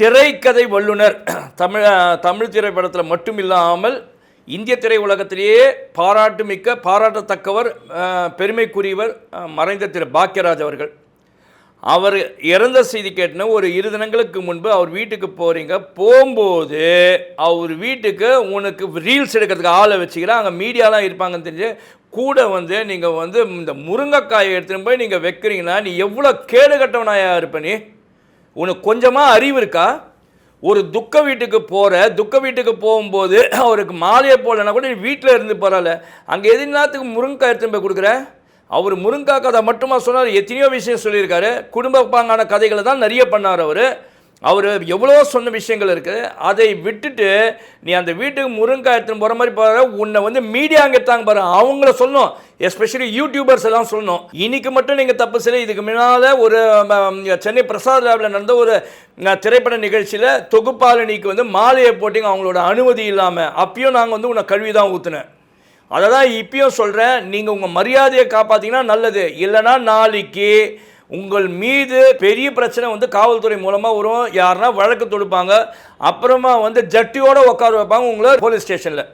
திரைக்கதை வல்லுனர் தமிழ் திரைப்படத்தில் மட்டும் இல்லாமல் இந்திய திரையுலகத்திலேயே பாராட்டத்தக்கவர், பெருமைக்குரியவர் மறைந்த திரு பாக்கியராஜ் அவர்கள். அவர் இறந்த செய்தி கேட்டுன்னு ஒரு 2 தினங்களுக்கு முன்பு அவர் வீட்டுக்கு போகிறீங்க. போகும்போது அவர் வீட்டுக்கு உனக்கு ரீல்ஸ் எடுக்கிறதுக்கு ஆளை வச்சுக்கிறேன், அங்கே மீடியாலாம் இருப்பாங்கன்னு தெரிஞ்சு கூட நீங்கள் இந்த முருங்கைக்காயை எடுத்துகிட்டு போய் நீங்கள் வைக்கிறீங்கன்னா நீ எவ்வளோ கேடு கட்டவனாயா இருப்ப? நீ உனக்கு கொஞ்சமாக அறிவு இருக்கா? ஒரு துக்க வீட்டுக்கு போகும்போது அவருக்கு மாலையை போடலைன்னா கூட வீட்டில் இருந்து பரவாயில்ல, அங்கே எதிர்நாத்துக்கு முருங்கைக்காய் எடுத்துன்னு போய் கொடுக்குற. அவர் முருங்கைக்காய் கதை மட்டுமா சொன்னார், எத்தனையோ விஷயம் சொல்லியிருக்காரு. குடும்ப பாங்கான கதைகளை தான் நிறைய பண்ணார் அவர் எவ்வளோ சொன்ன விஷயங்கள் இருக்குது. அதை விட்டுட்டு நீ அந்த வீட்டுக்கு முருங்கைக்காய் எடுத்துன்னு போகிற மாதிரி பாரு. உன்னை மீடியா அங்கே எடுத்தாங்க பாரு, அவங்கள சொல்லணும், எஸ்பெஷலி யூடியூபர்ஸ் எல்லாம் சொல்லணும். இன்னைக்கு மட்டும் நீங்கள் தப்பு செய்யலை. இதுக்கு முன்னால் ஒரு சென்னை பிரசாத் லேபில் நடந்த ஒரு திரைப்பட நிகழ்ச்சியில் தொகுப்பாளினிக்கு மாலையை போட்டிங்க அவங்களோட அனுமதி இல்லாமல். அப்பயும் நாங்கள் உன்னை கழுவி தான் ஊற்றுனேன். அதை தான் இப்பயும் சொல்கிறேன், நீங்கள் உங்கள் மரியாதையை காப்பாற்றிங்கன்னா நல்லது. இல்லைனா நாளைக்கு உங்கள் மீது பெரிய பிரச்சனை காவல்துறை மூலமாக வரும். யாருன்னா வழக்கு தொடுப்பாங்க, அப்புறமா ஜட்டியோடு உட்கார வைப்பாங்க உங்களை போலீஸ் ஸ்டேஷனில்.